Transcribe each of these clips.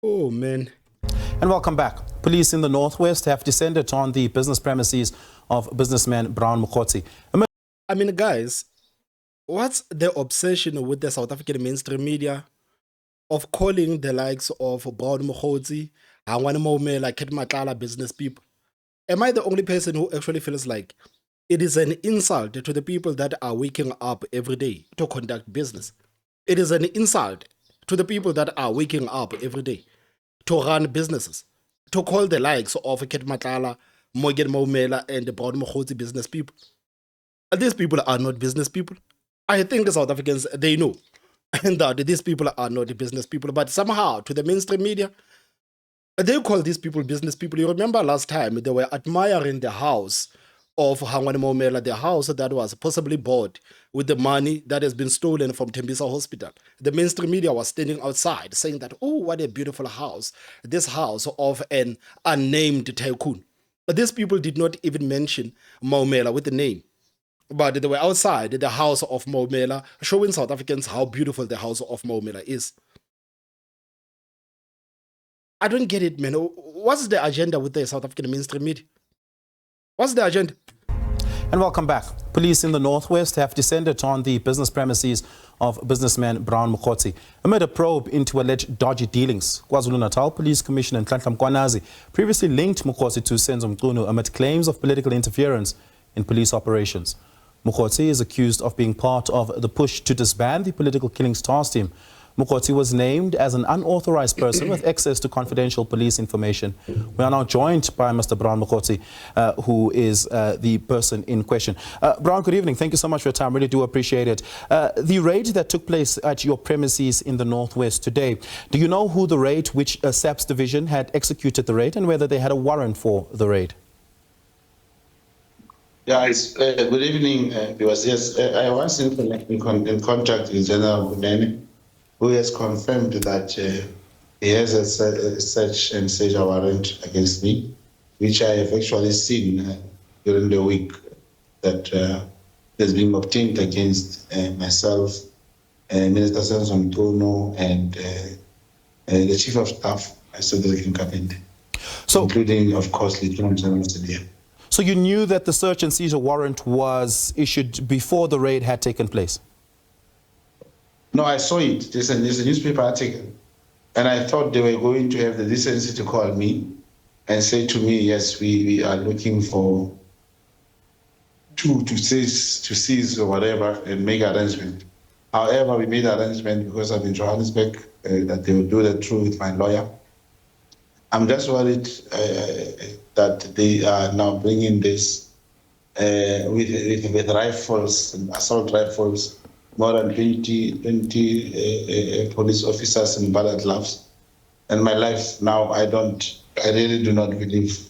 Oh, man. And welcome back. Police in the Northwest have descended on the business premises of businessman Brown Mogotsi. I mean, guys, what's the obsession with the South African mainstream media of calling the likes of Brown Mogotsi, Hangwane Maumela, Ketmatala business people? Am I the only person who actually feels like it is an insult to the people that are waking up every day to conduct business? It is an insult to the people that are waking up every day to run businesses, to call the likes of Ketmatala, Morgan Maumela, and the Brown Mogotsi business people. These people are not business people. I think the South Africans, they know and that these people are not business people, but somehow to the mainstream media, they call these people business people. You remember last time they were admiring the house of Hangwane Maumela, the house that was possibly bought with the money that has been stolen from Tembisa Hospital. The mainstream media was standing outside saying that, oh, what a beautiful house, this house of an unnamed tycoon. But these people did not even mention Maumela with the name. But they were outside the house of Maumela, showing South Africans how beautiful the house of Maumela is. I don't get it, man. What's the agenda with the South African mainstream media? What's the agenda? And welcome back. Police in the Northwest have descended on the business premises of businessman Brown Mogotsi amid a probe into alleged dodgy dealings. KwaZulu-Natal Police Commissioner Nhlanhla Mkwanazi previously linked Mogotsi to Senzo Mchunu amid claims of political interference in police operations. Mogotsi is accused of being part of the push to disband the political killings task team. Mogotsi was named as an unauthorized person with access to confidential police information. We are now joined by Mr. Brown Mogotsi, who is the person in question. Brown, good evening. Thank you so much for your time. Really do appreciate it. The raid that took place at your premises in the Northwest today, do you know who the raid, which SAPS division had executed the raid, and whether they had a warrant for the raid? Yeah, good evening, viewers. Yes, I was in contact with General Bunene, who has confirmed that he has a search and seizure warrant against me, which I have actually seen during the week that has been obtained against myself, Minister Senzo Mchunu, and the Chief of Staff, Cedric Nkabende, including, of course, Lieutenant General Sidia. So you knew that the search and seizure warrant was issued before the raid had taken place? No, I saw it. There's a newspaper article. And I thought they were going to have the decency to call me and say to me, yes, we are looking for to seize or whatever and make arrangement. However, we made arrangement because I'm in Johannesburg that they will do that through with my lawyer. I'm just worried that they are now bringing this with rifles and assault rifles, more than 20 police officers in ballet gloves. And my life now, I really do not believe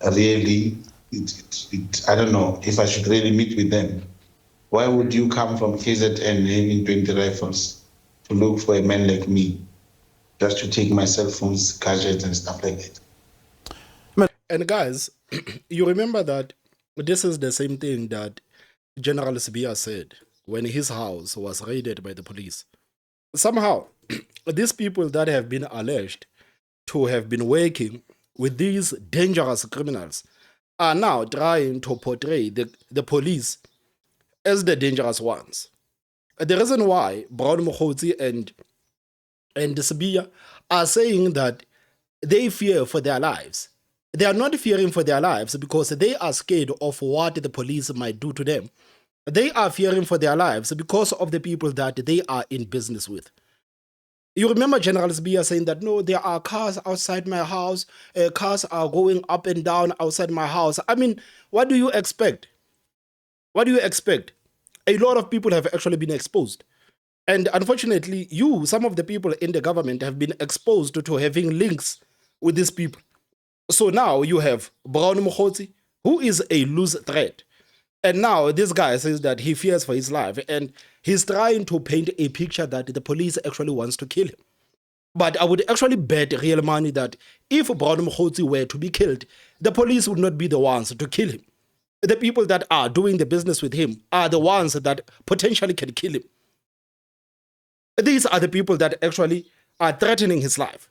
really, I don't know if I should really meet with them. Why would you come from KZN having 20 rifles to look for a man like me, just to take my cell phones, gadgets and stuff like that? And guys, you remember that this is the same thing that General Sibiya said when his house was raided by the police. Somehow, these people that have been alleged to have been working with these dangerous criminals are now trying to portray the police as the dangerous ones. The reason why Brown Mogotsi and Sibiya are saying that they fear for their lives. They are not fearing for their lives because they are scared of what the police might do to them. They are fearing for their lives because of the people that they are in business with. You remember General Sibiya saying that, no, there are cars outside my house, cars are going up and down outside my house. I mean, what do you expect? What do you expect? A lot of people have actually been exposed. And unfortunately, some of the people in the government have been exposed to having links with these people. So now you have Brown Mogotsi, who is a loose threat. And now this guy says that he fears for his life and he's trying to paint a picture that the police actually wants to kill him. But I would actually bet real money that if Brown Mogotsi were to be killed, the police would not be the ones to kill him. The people that are doing the business with him are the ones that potentially can kill him. These are the people that actually are threatening his life.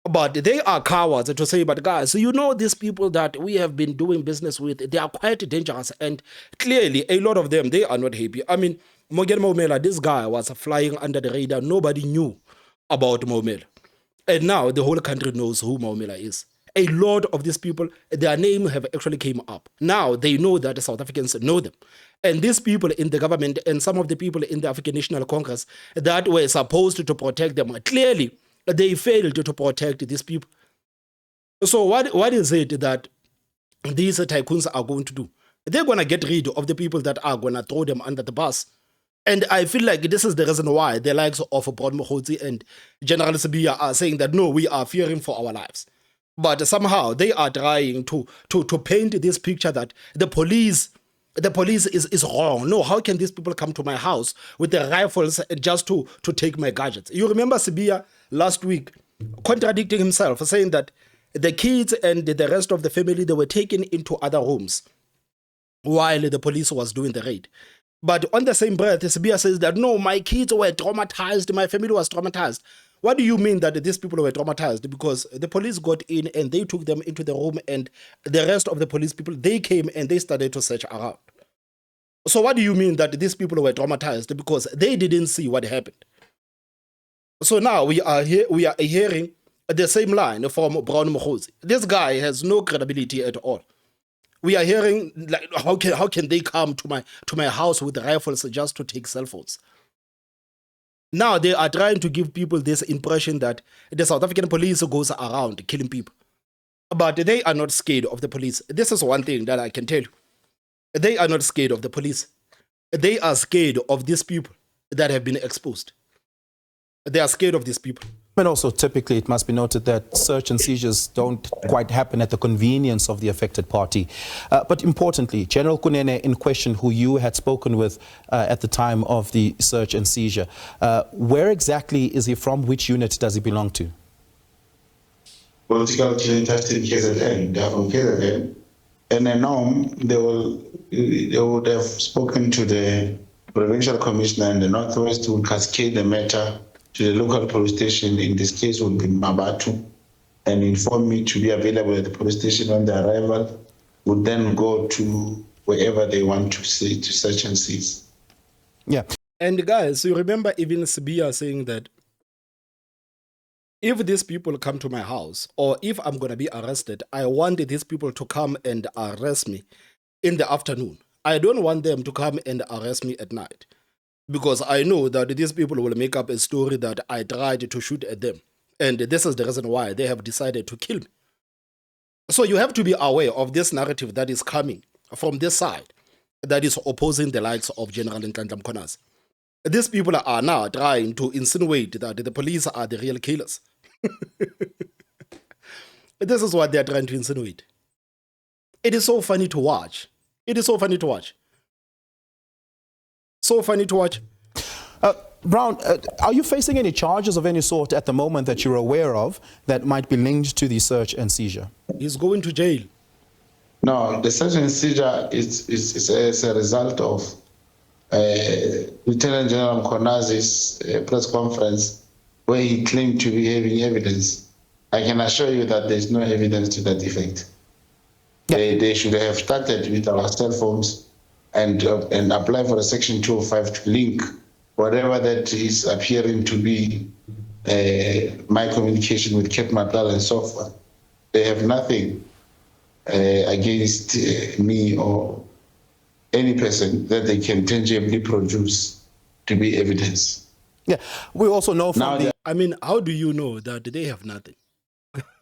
But they are cowards to say, but guys, so you know these people that we have been doing business with, they are quite dangerous. And clearly, a lot of them, they are not happy. I mean, Mogotsi Maumela, this guy was flying under the radar. Nobody knew about Maumela. And now the whole country knows who Maumela is. A lot of these people, their name have actually came up. Now they know that the South Africans know them. And these people in the government and some of the people in the African National Congress that were supposed to protect them, clearly, they failed to protect these people. So what is it that these tycoons are going to do? They're going to get rid of the people that are going to throw them under the bus. And I feel like this is the reason why the likes of Brown Mogotsi and General Sibiya are saying that, no, we are fearing for our lives. But somehow they are trying to paint this picture that the police is wrong. No, how can these people come to my house with their rifles just to take my gadgets? You remember Sibiya last week contradicting himself, saying that the kids and the rest of the family, they were taken into other rooms while the police was doing the raid. But on the same breath, Sibiya says that, no, my kids were traumatized, my family was traumatized. What do you mean that these people were traumatized? Because the police got in and they took them into the room, and the rest of the police people, they came and they started to search around. So what do you mean that these people were traumatized? Because they didn't see what happened. So now we are hearing the same line from Brown Mogotsi. This guy has no credibility at all. We are hearing, like, how can they come to my house with rifles just to take cell phones? Now they are trying to give people this impression that the South African police goes around killing people. But they are not scared of the police. This is one thing that I can tell you. They are not scared of the police. They are scared of these people that have been exposed. They are scared of these people. And also, typically, it must be noted that search and seizures don't quite happen at the convenience of the affected party. But importantly, General Kunene, in question, who you had spoken with at the time of the search and seizure, where exactly is he from? Which unit does he belong to? Political clearinghouse in KZN. They are from KZN. And I know they would have spoken to the provincial commissioner in the Northwest, who would cascade the matter to the local police station. In this case would be Mabatu, and inform me to be available at the police station on the arrival, would then go to wherever they want to see to search and seize. Yeah. And guys, you remember even Sibiya saying that if these people come to my house, or if I'm going to be arrested, I want these people to come and arrest me in the afternoon. I don't want them to come and arrest me at night. Because I know that these people will make up a story that I tried to shoot at them. And this is the reason why they have decided to kill me. So you have to be aware of this narrative that is coming from this side that is opposing the likes of General Nhlanhla Mkhwanazi. These people are now trying to insinuate that the police are the real killers. This is what they are trying to insinuate. It is so funny to watch. It is so funny to watch. So funny to watch. Brown, are you facing any charges of any sort at the moment that you're aware of that might be linked to the search and seizure? He's going to jail. No, the search and seizure is a result of Lieutenant General Mkhwanazi's press conference, where he claimed to be having evidence. I can assure you that there's no evidence to that effect. Yeah. They should have started with our cell phones and apply for a Section 205 to link whatever that is appearing to be my communication with Kate Matal and so forth. They have nothing against me or any person that they can tangibly produce to be evidence. Yeah, we also know from I mean, how do you know that they have nothing?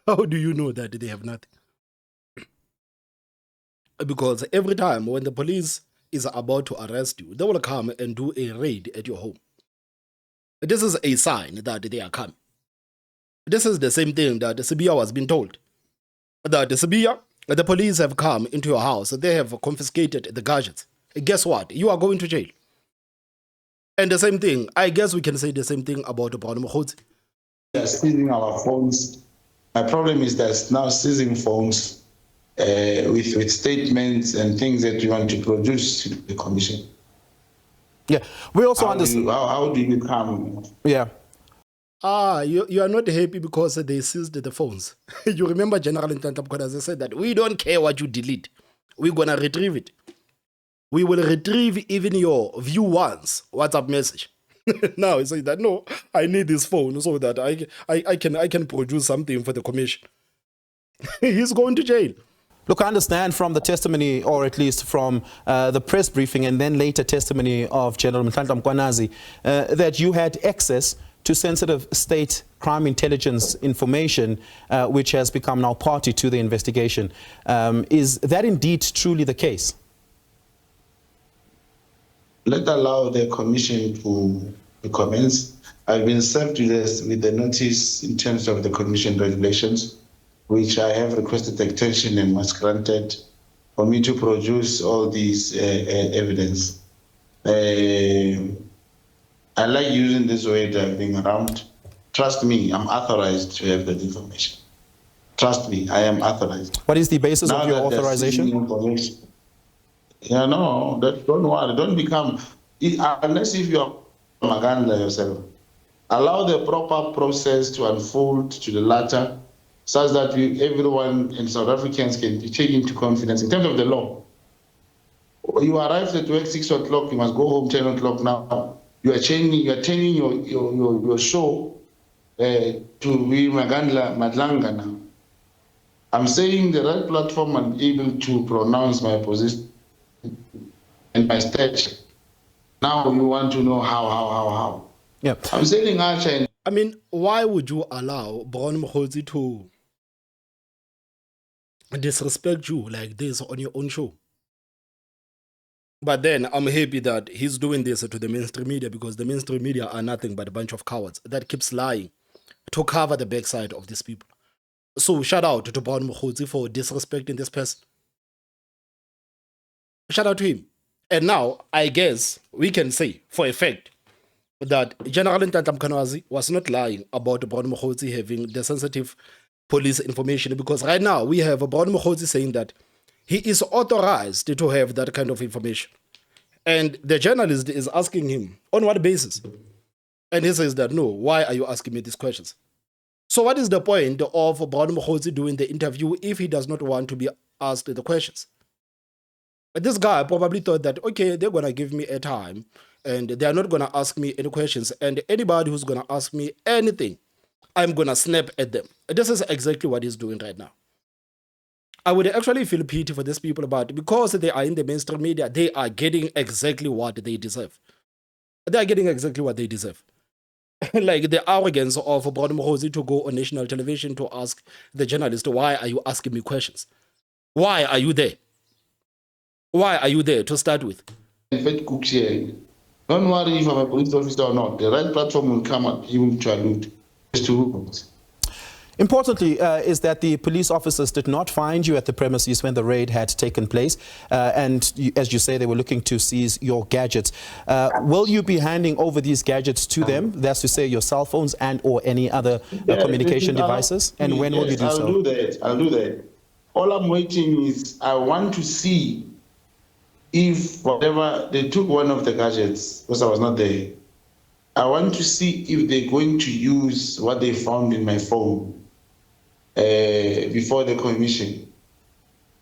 How do you know that they have nothing? Because every time when the police is about to arrest you, they will come and do a raid at your home. This is a sign that they are coming. This is the same thing that the Sibiya was being told. That the Sibiya, the police have come into your house, they have confiscated the gadgets. Guess what? You are going to jail. And the same thing, I guess we can say the same thing about Brown Mogotsi. They are seizing our phones. My problem is that now seizing phones with statements and things that you want to produce to the commission. Yeah, we also understand. How do you come? Yeah. You are not happy because they seized the phones. You remember General Ntantla Mkhwanazi said that we don't care what you delete. We're going to retrieve it. We will retrieve even your view once WhatsApp message. Now he says that, no, I need this phone so that I can produce something for the commission. He's going to jail. Look, I understand from the testimony, or at least from the press briefing and then later testimony of General Ntantla Mkhwanazi, that you had access to sensitive state crime intelligence information, which has become now party to the investigation. Is that indeed truly the case? Let allow the commission to commence. I've been served with the notice in terms of the commission regulations, which I have requested extension and was granted for me to produce all these evidence. I like using this way driving around. Trust me, I'm authorized to have that information. Trust me, I am authorized. What is the basis of your authorization? Yeah, no, don't worry. Don't become, unless if you are Magandla yourself. Allow the proper process to unfold to the latter, such that everyone in South Africans can take into confidence in terms of the law. You arrived at work 6 o'clock, you must go home 10 o'clock now. You are changing your show to be Madlanga now. I'm saying the right platform and able to pronounce my position and my stature. Now you want to know how. Yeah. I'm saying Archer. I mean, why would you allow Brown Mogotsi to disrespect you like this on your own show? But then I'm happy that he's doing this to the mainstream media, because the mainstream media are nothing but a bunch of cowards that keeps lying to cover the backside of these people. So shout out to Brown Mogotsi for disrespecting this person. Shout out to him. And now, I guess we can say for a fact that General Ntantla Mkhwanazi was not lying about Brown Mogotsi having the sensitive police information, because right now we have Brown Mogotsi saying that he is authorized to have that kind of information. And the journalist is asking him, on what basis? And he says that, no, why are you asking me these questions? So what is the point of Brown Mogotsi doing the interview if he does not want to be asked the questions? This guy probably thought that, okay, they're going to give me a time and they're not going to ask me any questions. And anybody who's going to ask me anything, I'm going to snap at them. This is exactly what he's doing right now. I would actually feel pity for these people, but because they are in the mainstream media, they are getting exactly what they deserve. They are getting exactly what they deserve. Like the arrogance of Brown Mogotsi to go on national television to ask the journalist, why are you asking me questions? Why are you there? Why are you there to start with? Don't worry if I'm a police officer or not. The right platform will come and even to allude to. Importantly, is that the police officers did not find you at the premises when the raid had taken place. And as you say, they were looking to seize your gadgets. Will you be handing over these gadgets to them? That's to say your cell phones and or any other communication devices? And when will you do so? I'll do that. All I'm waiting is I want to see if whatever, they took one of the gadgets because I was not there. I want to see if they're going to use what they found in my phone before the commission,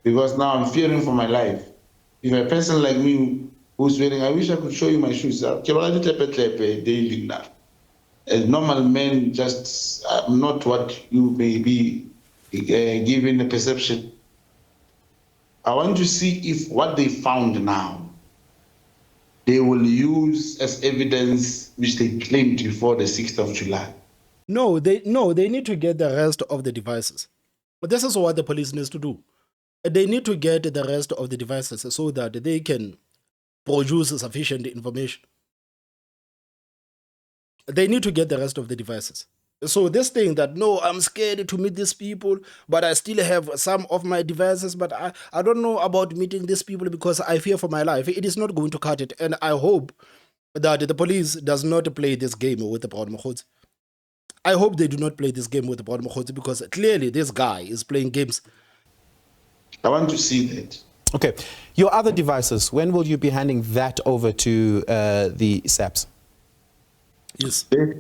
because now I'm fearing for my life. If a person like me who's wearing, I wish I could show you my shoes. As normal men, just not what you may be given a perception. I want to see if what they found now, they will use as evidence which they claimed before the 6th of July. No, they need to get the rest of the devices. But this is what the police needs to do. They need to get the rest of the devices so that they can produce sufficient information. They need to get the rest of the devices. So this thing that, no, I'm scared to meet these people, but I still have some of my devices, but I don't know about meeting these people because I fear for my life. It is not going to cut it. And I hope that the police does not play this game with the Brown Mogotsi. I hope they do not play this game with the Brown Mogotsi, because clearly this guy is playing games. I want to see that. Okay. Your other devices, when will you be handing that over to the SAPS? Yes. My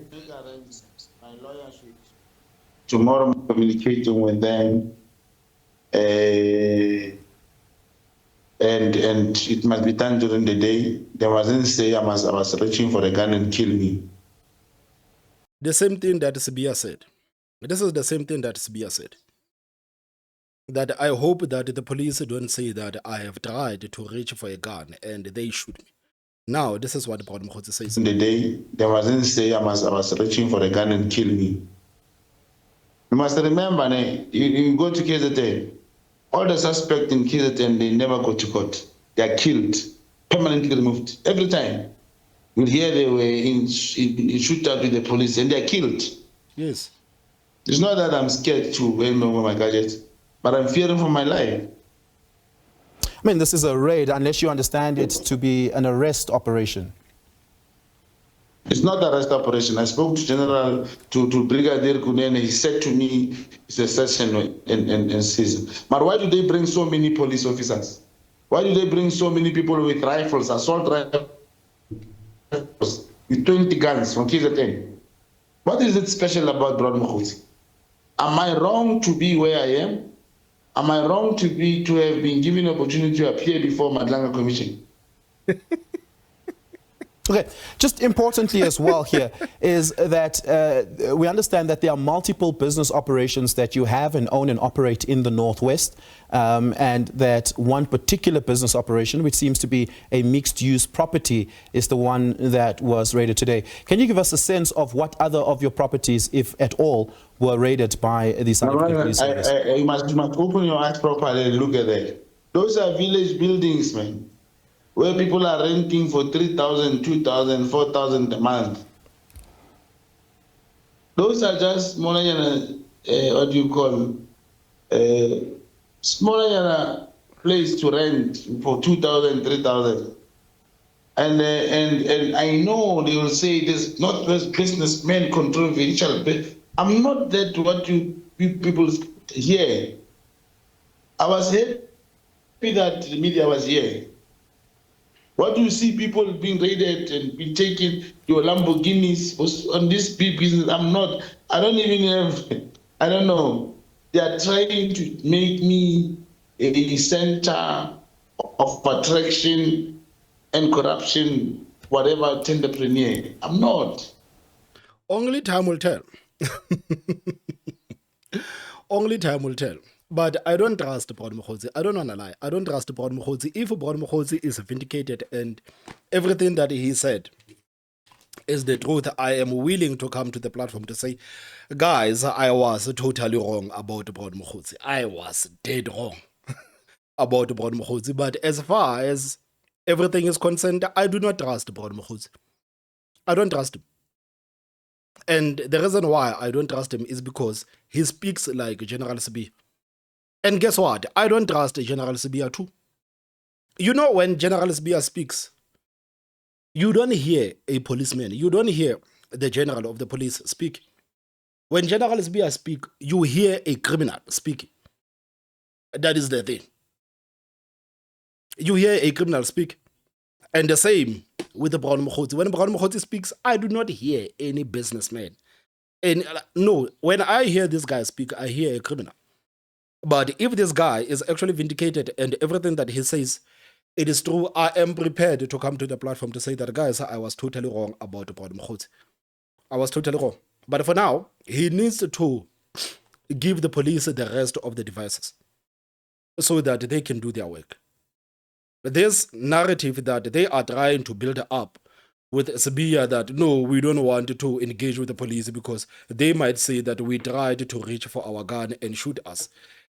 tomorrow I'm communicating with them, and it must be done during the day. They mustn't say I was reaching for a gun and kill me. The same thing that Sibia said. This is the same thing that Sibia said. That I hope that the police don't say that I have tried to reach for a gun and they shoot me. Now, this is what Brown Mogotsi says. In the day, they mustn't say I was reaching for a gun and kill me. You must remember, you go to KZN, all the suspects in KZN, they never go to court. They are killed, permanently removed. Every time. You hear they were in shootout with the police and they are killed. Yes. It's not that I'm scared to hand over my gadgets, but I'm fearing for my life. I mean, this is a raid, unless you understand it to be an arrest operation. It's not an arrest operation. I spoke to Brigadier Kunene. He said to me, it's a search and seizure. But why do they bring so many police officers? Why do they bring so many people with rifles, assault rifles, with 20 guns from KZN? What is it special about Brown Mogotsi? Am I wrong to be where I am? Am I wrong to have been given an opportunity to appear before Madlanga Commission? Okay, just importantly as well here is that we understand that there are multiple business operations that you have and own and operate in the Northwest, and that one particular business operation, which seems to be a mixed-use property, is the one that was raided today. Can you give us a sense of what other of your properties, if at all, were raided by the South African Police Service? You must open your eyes properly and look at that. Those are village buildings, man, where people are renting for 3,000, 2,000, 4,000 a month. Those are just smaller, what do you call, smaller place to rent for 2,000, 3,000. And I know they will say this Northwest businessmen controversial. I'm not that what you people hear. I was happy that the media was here. What do you see people being raided and be taking your Lamborghinis on this big business? I don't even have, I don't know. They are trying to make me a center of attraction and corruption, whatever, entrepreneur. I'm not. Only time will tell. Only time will tell. But I don't trust Brown Mogotsi. I don't want to lie. I don't trust Brown Mogotsi. If Brown Mogotsi is vindicated and everything that he said is the truth, I am willing to come to the platform to say, guys, I was totally wrong about Brown Mogotsi. I was dead wrong about Brown Mogotsi. But as far as everything is concerned, I do not trust Brown Mogotsi. I don't trust him. And the reason why I don't trust him is because he speaks like General Sibia. And guess what? I don't trust General Sibia too. You know, when General Sibia speaks, you don't hear a policeman. You don't hear the general of the police speak. When General Sibia speaks, you hear a criminal speaking. That is the thing. You hear a criminal speak. And the same with the Brown Mogotsi. When Brown Mogotsi speaks, I do not hear any businessman. And no, when I hear this guy speak, I hear a criminal. But if this guy is actually vindicated and everything that he says, it is true, I am prepared to come to the platform to say that, guys, I was totally wrong about Brown Mogotsi. I was totally wrong. But for now, he needs to give the police the rest of the devices so that they can do their work. This narrative that they are trying to build up with Sibia that, no, we don't want to engage with the police because they might say that we tried to reach for our gun and shoot us.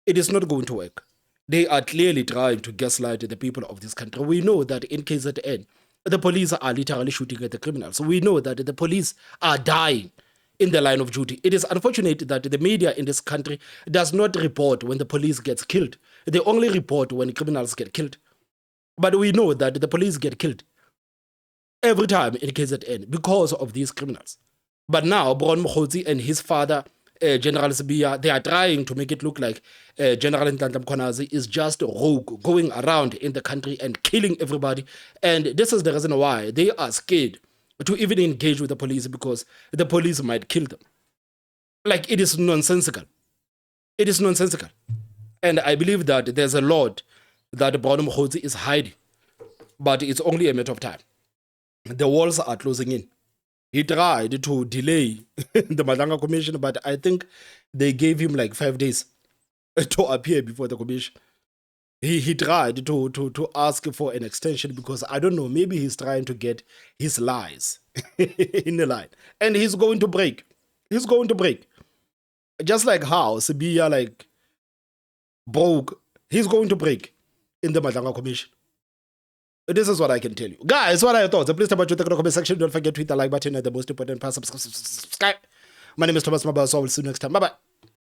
It is not going to work. They are clearly trying to gaslight the people of this country. We know that in KZN, the police are literally shooting at the criminals. We know that the police are dying in the line of duty. It is unfortunate that the media in this country does not report when the police gets killed. They only report when criminals get killed. But we know that the police get killed every time in KZN because of these criminals. But now, Brown Mogotsi and his father, General Sibia, they are trying to make it look like General Ntantla Mkhwanazi is just a rogue going around in the country and killing everybody. And this is the reason why they are scared to even engage with the police, because the police might kill them. Like, it is nonsensical. It is nonsensical. And I believe that there's a lot that Brown Mogotsi is hiding, but it's only a matter of time. The walls are closing in. He tried to delay the Madanga Commission, but I think they gave him like 5 days to appear before the commission. He tried to ask for an extension because, I don't know, maybe he's trying to get his lies in the line. And he's going to break. He's going to break. Just like how Sibiya like broke, he's going to break in the Madanga Commission. This is what I can tell you. Guys, what are your thoughts? Please tell me in the comment section. Don't forget to hit the like button and the most important part, subscribe. My name is Thomas Mabasa. I will see you next time. Bye-bye.